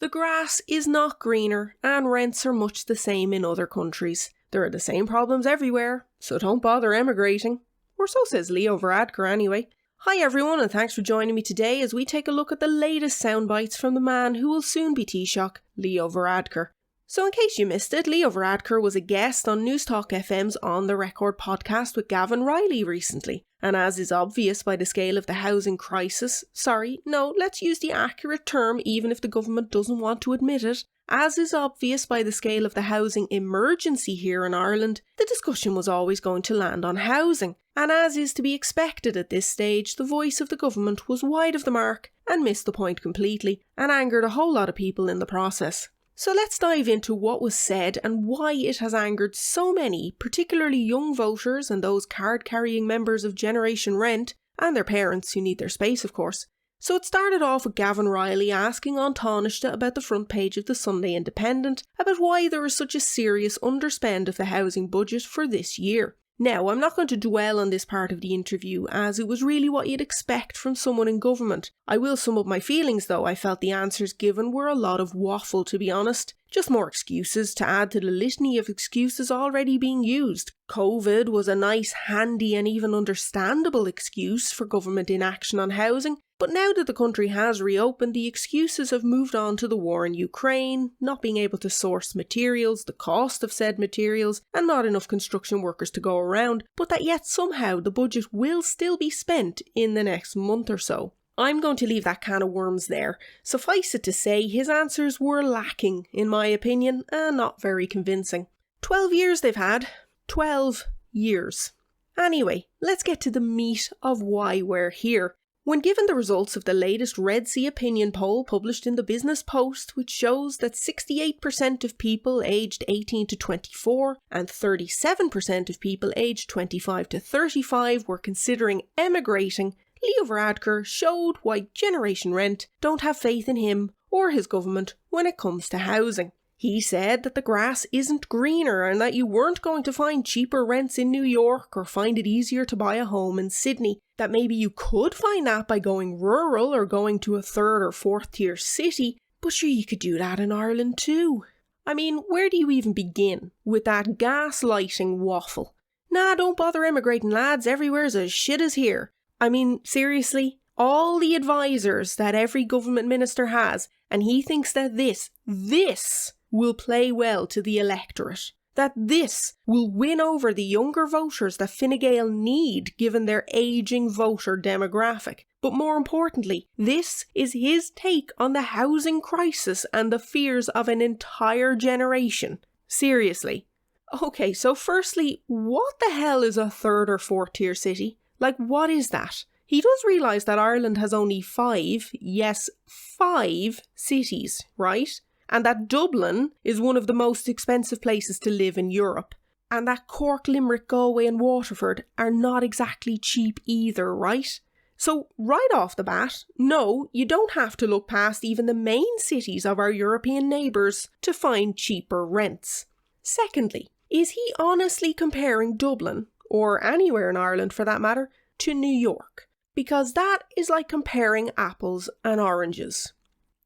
The grass is not greener and rents are much the same in other countries. There are the same problems everywhere, so don't bother emigrating. Or so says Leo Varadkar anyway. Hi everyone and thanks for joining me today as we take a look at the latest soundbites from the man who will soon be Taoiseach, Leo Varadkar. So in case you missed it, Leo Varadkar was a guest on Newstalk FM's On The Record podcast with Gavin Riley recently. And as is obvious by the scale of the housing crisis, let's use the accurate term even if the government doesn't want to admit it. As is obvious by the scale of the housing emergency here in Ireland, the discussion was always going to land on housing. And as is to be expected at this stage, the voice of the government was wide of the mark and missed the point completely and angered a whole lot of people in the process. So let's dive into what was said and why it has angered so many, particularly young voters and those card-carrying members of Generation Rent, and their parents who need their space of course. So it started off with Gavin Riley asking An Tánaiste about the front page of the Sunday Independent about why there is such a serious underspend of the housing budget for this year. Now, I'm not going to dwell on this part of the interview as it was really what you'd expect from someone in government. I will sum up my feelings though. I felt the answers given were a lot of waffle, to be honest. Just more excuses to add to the litany of excuses already being used. COVID was a nice, handy and even understandable excuse for government inaction on housing. But now that the country has reopened, the excuses have moved on to the war in Ukraine, not being able to source materials, the cost of said materials, and not enough construction workers to go around, but that yet somehow the budget will still be spent in the next month or so. I'm going to leave that can of worms there. Suffice it to say, his answers were lacking, in my opinion, and not very convincing. 12 years they've had. 12 years. Anyway, let's get to the meat of why we're here. When given the results of the latest Red Sea opinion poll published in the Business Post, which shows that 68% of people aged 18 to 24 and 37% of people aged 25 to 35 were considering emigrating, Leo Varadkar showed why Generation Rent don't have faith in him or his government when it comes to housing. He said that the grass isn't greener and that you weren't going to find cheaper rents in New York or find it easier to buy a home in Sydney. That maybe you could find that by going rural or going to a third or fourth tier city, but sure you could do that in Ireland too. I mean, where do you even begin with that gaslighting waffle? Nah, don't bother emigrating lads, everywhere's as shit as here. I mean, seriously? All the advisors that every government minister has, and he thinks that this will play well to the electorate. That this will win over the younger voters that Fine Gael need given their ageing voter demographic. But more importantly, this is his take on the housing crisis and the fears of an entire generation. Seriously. Okay, so firstly, what the hell is a third or fourth tier city? Like, what is that? He does realise that Ireland has only 5 cities, right? And that Dublin is one of the most expensive places to live in Europe. And that Cork, Limerick, Galway and Waterford are not exactly cheap either, right? So right off the bat, no, you don't have to look past even the main cities of our European neighbours to find cheaper rents. Secondly, is he honestly comparing Dublin, or anywhere in Ireland for that matter, to New York? Because that is like comparing apples and oranges.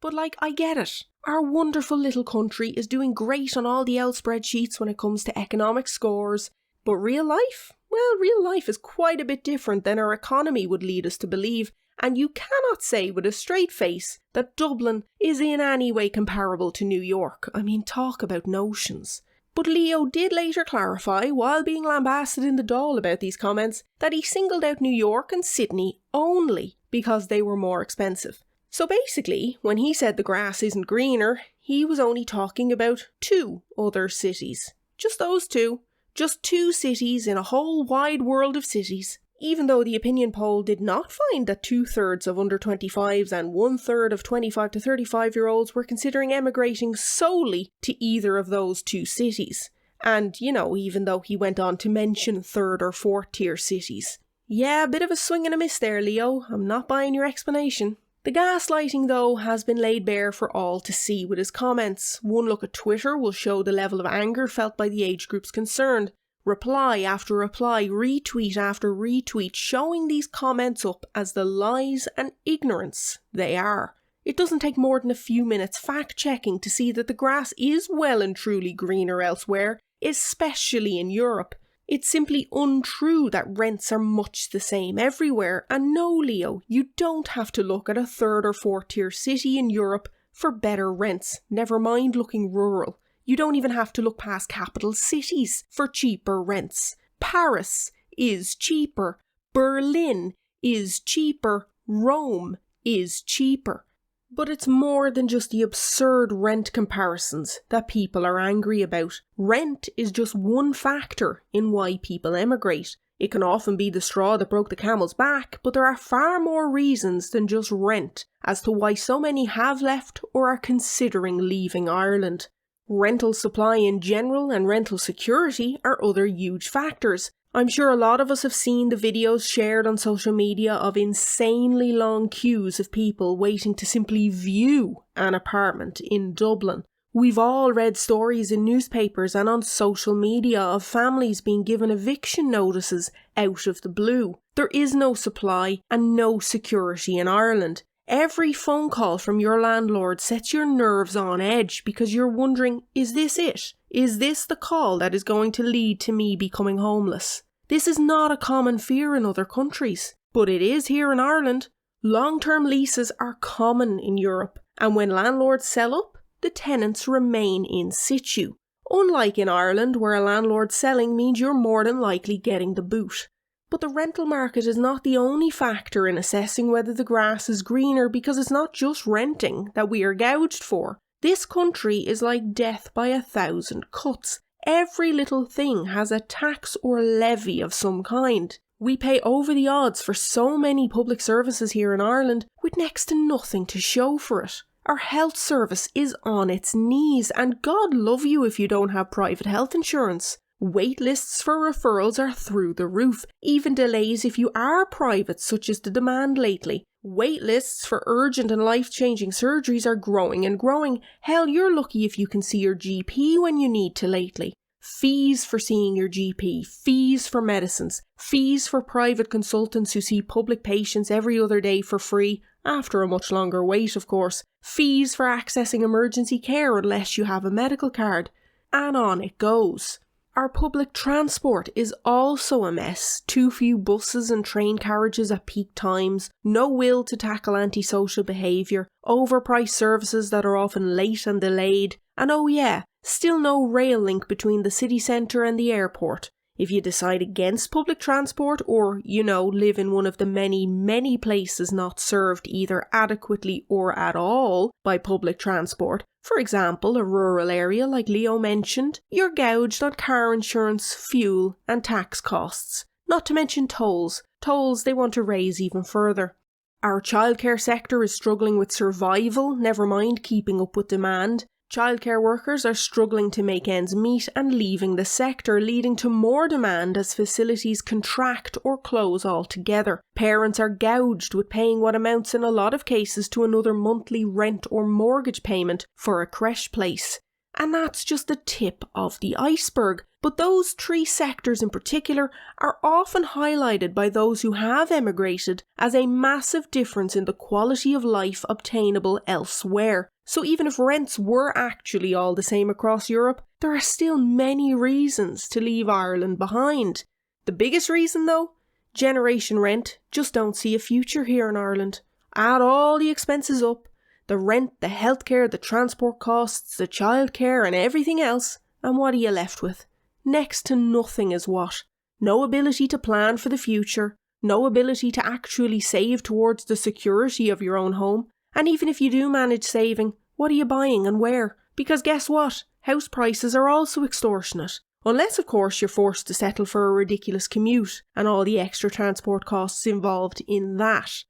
But I get it. Our wonderful little country is doing great on all the L spreadsheets when it comes to economic scores. But real life? Well, real life is quite a bit different than our economy would lead us to believe. And you cannot say with a straight face that Dublin is in any way comparable to New York. I mean, talk about notions. But Leo did later clarify, while being lambasted in the Dáil about these comments, that he singled out New York and Sydney only because they were more expensive. So basically, when he said the grass isn't greener, he was only talking about 2 other cities. Just those 2. Just 2 cities in a whole wide world of cities. Even though the opinion poll did not find that 2/3 of under 25s and 1/3 of 25 to 35-year-olds were considering emigrating solely to either of those 2 cities. And, even though he went on to mention 3rd or 4th tier cities. Yeah, a bit of a swing and a miss there, Leo. I'm not buying your explanation. The gaslighting, though, has been laid bare for all to see with his comments. One look at Twitter will show the level of anger felt by the age groups concerned. Reply after reply, retweet after retweet, showing these comments up as the lies and ignorance they are. It doesn't take more than a few minutes fact-checking to see that the grass is well and truly greener elsewhere, especially in Europe. It's simply untrue that rents are much the same everywhere, and no, Leo, you don't have to look at a third or fourth tier city in Europe for better rents, never mind looking rural. You don't even have to look past capital cities for cheaper rents. Paris is cheaper, Berlin is cheaper, Rome is cheaper. But it's more than just the absurd rent comparisons that people are angry about. Rent is just one factor in why people emigrate. It can often be the straw that broke the camel's back, but there are far more reasons than just rent as to why so many have left or are considering leaving Ireland. Rental supply in general and rental security are other huge factors. I'm sure a lot of us have seen the videos shared on social media of insanely long queues of people waiting to simply view an apartment in Dublin. We've all read stories in newspapers and on social media of families being given eviction notices out of the blue. There is no supply and no security in Ireland. Every phone call from your landlord sets your nerves on edge because you're wondering, is this it? Is this the call that is going to lead to me becoming homeless? This is not a common fear in other countries, but it is here in Ireland. Long-term leases are common in Europe, and when landlords sell up, the tenants remain in situ. Unlike in Ireland, where a landlord selling means you're more than likely getting the boot. But the rental market is not the only factor in assessing whether the grass is greener, because it's not just renting that we are gouged for. This country is like death by 1,000 cuts. Every little thing has a tax or levy of some kind. We pay over the odds for so many public services here in Ireland with next to nothing to show for it. Our health service is on its knees, and God love you if you don't have private health insurance. Wait lists for referrals are through the roof, even delays if you are private, such as the demand lately. Wait lists for urgent and life-changing surgeries are growing and growing. Hell, you're lucky if you can see your GP when you need to lately. Fees for seeing your GP, fees for medicines, fees for private consultants who see public patients every other day for free, after a much longer wait of course, fees for accessing emergency care unless you have a medical card, and on it goes. Our public transport is also a mess. Too few buses and train carriages at peak times, no will to tackle antisocial behaviour, overpriced services that are often late and delayed, and oh yeah, still no rail link between the city centre and the airport. If you decide against public transport or, live in one of the many places not served either adequately or at all by public transport, for example a rural area like Leo mentioned, you're gouged on car insurance, fuel and tax costs. Not to mention tolls. Tolls they want to raise even further. Our childcare sector is struggling with survival, never mind keeping up with demand. Childcare workers are struggling to make ends meet and leaving the sector, leading to more demand as facilities contract or close altogether. Parents are gouged with paying what amounts in a lot of cases to another monthly rent or mortgage payment for a creche place. And that's just the tip of the iceberg. But those three sectors in particular are often highlighted by those who have emigrated as a massive difference in the quality of life obtainable elsewhere. So even if rents were actually all the same across Europe, there are still many reasons to leave Ireland behind. The biggest reason though? Generation rent just don't see a future here in Ireland. Add all the expenses up, the rent, the healthcare, the transport costs, the childcare and everything else, and what are you left with? Next to nothing is what? No ability to plan for the future, no ability to actually save towards the security of your own home, and even if you do manage saving, what are you buying and where? Because guess what? House prices are also extortionate. Unless of course you're forced to settle for a ridiculous commute and all the extra transport costs involved in that.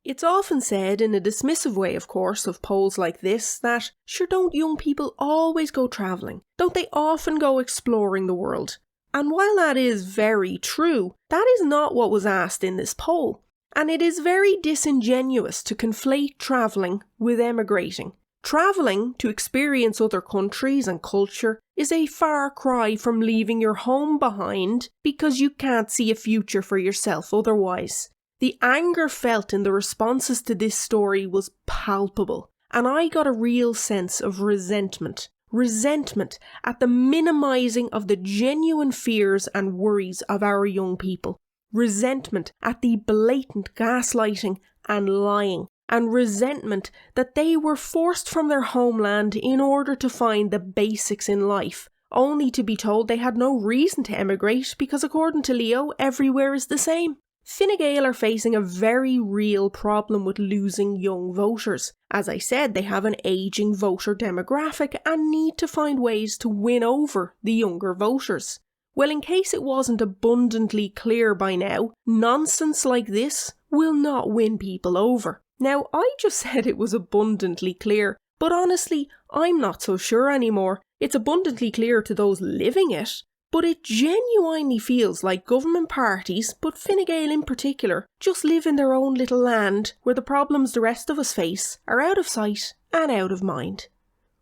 It's often said, in a dismissive way of course, of polls like this, that sure don't young people always go travelling? Don't they often go exploring the world? And while that is very true, that is not what was asked in this poll. And it is very disingenuous to conflate travelling with emigrating. Travelling to experience other countries and culture is a far cry from leaving your home behind because you can't see a future for yourself otherwise. The anger felt in the responses to this story was palpable, and I got a real sense of resentment. Resentment at the minimising of the genuine fears and worries of our young people. Resentment at the blatant gaslighting and lying. And resentment that they were forced from their homeland in order to find the basics in life, only to be told they had no reason to emigrate because according to Leo, everywhere is the same. Fine Gael are facing a very real problem with losing young voters. As I said, they have an ageing voter demographic and need to find ways to win over the younger voters. Well, in case it wasn't abundantly clear by now, nonsense like this will not win people over. Now, I just said it was abundantly clear, but honestly, I'm not so sure anymore. It's abundantly clear to those living it. But it genuinely feels like government parties, but Fine Gael in particular, just live in their own little land where the problems the rest of us face are out of sight and out of mind.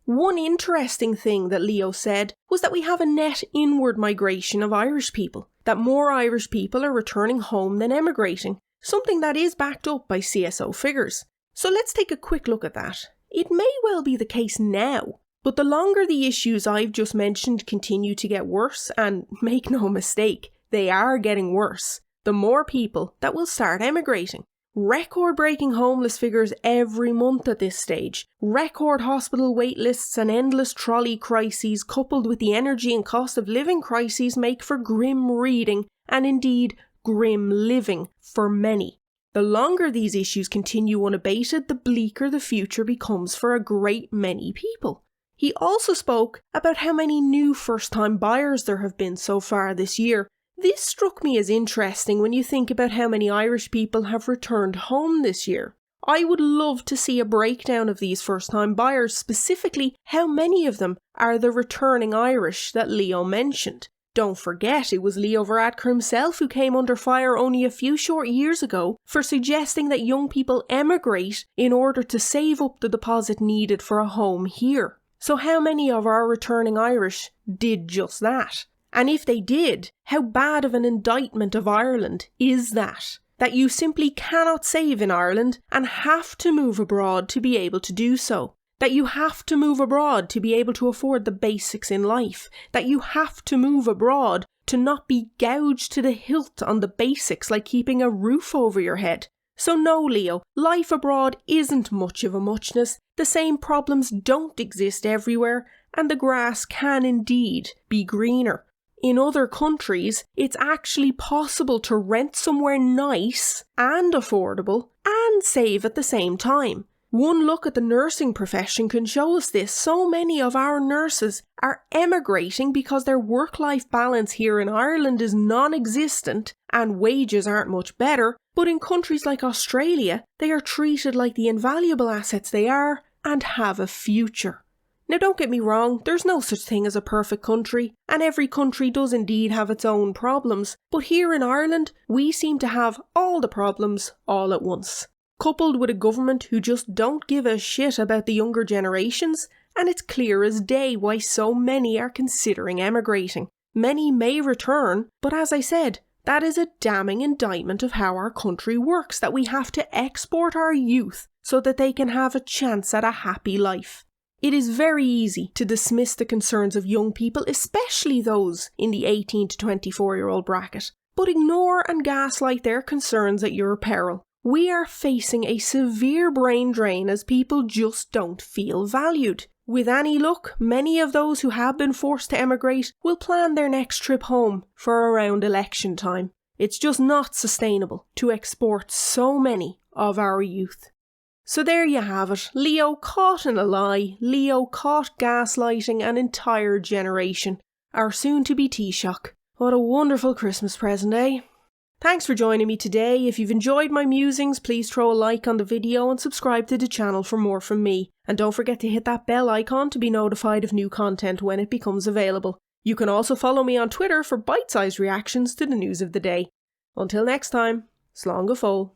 One interesting thing that Leo said was that we have a net inward migration of Irish people, that more Irish people are returning home than emigrating, something that is backed up by CSO figures. So let's take a quick look at that. It may well be the case now, but the longer the issues I've just mentioned continue to get worse, and make no mistake, they are getting worse, the more people that will start emigrating. Record-breaking homeless figures every month at this stage, record hospital wait lists and endless trolley crises coupled with the energy and cost of living crises make for grim reading and indeed grim living for many. The longer these issues continue unabated, the bleaker the future becomes for a great many people. He also spoke about how many new first-time buyers there have been so far this year. This struck me as interesting when you think about how many Irish people have returned home this year. I would love to see a breakdown of these first-time buyers, specifically how many of them are the returning Irish that Leo mentioned. Don't forget, it was Leo Varadkar himself who came under fire only a few short years ago for suggesting that young people emigrate in order to save up the deposit needed for a home here. So how many of our returning Irish did just that? And if they did, how bad of an indictment of Ireland is that? That you simply cannot save in Ireland and have to move abroad to be able to do so. That you have to move abroad to be able to afford the basics in life. That you have to move abroad to not be gouged to the hilt on the basics like keeping a roof over your head. So no, Leo, life abroad isn't much of a muchness. The same problems don't exist everywhere, and the grass can indeed be greener. In other countries, it's actually possible to rent somewhere nice and affordable and save at the same time. One look at the nursing profession can show us this. So many of our nurses are emigrating because their work-life balance here in Ireland is non-existent and wages aren't much better, but in countries like Australia, they are treated like the invaluable assets they are and have a future. Now don't get me wrong, there's no such thing as a perfect country, and every country does indeed have its own problems, but here in Ireland, we seem to have all the problems all at once. Coupled with a government who just don't give a shit about the younger generations, and it's clear as day why so many are considering emigrating. Many may return, but as I said, that is a damning indictment of how our country works, that we have to export our youth so that they can have a chance at a happy life. It is very easy to dismiss the concerns of young people, especially those in the 18 to 24-year-old bracket, but ignore and gaslight their concerns at your peril. We are facing a severe brain drain as people just don't feel valued. With any luck, many of those who have been forced to emigrate will plan their next trip home for around election time. It's just not sustainable to export so many of our youth. So there you have it. Leo caught in a lie. Leo caught gaslighting an entire generation. Our soon-to-be Taoiseach. What a wonderful Christmas present, eh? Thanks for joining me today. If you've enjoyed my musings, please throw a like on the video and subscribe to the channel for more from me. And don't forget to hit that bell icon to be notified of new content when it becomes available. You can also follow me on Twitter for bite-sized reactions to the news of the day. Until next time, slán go fóill.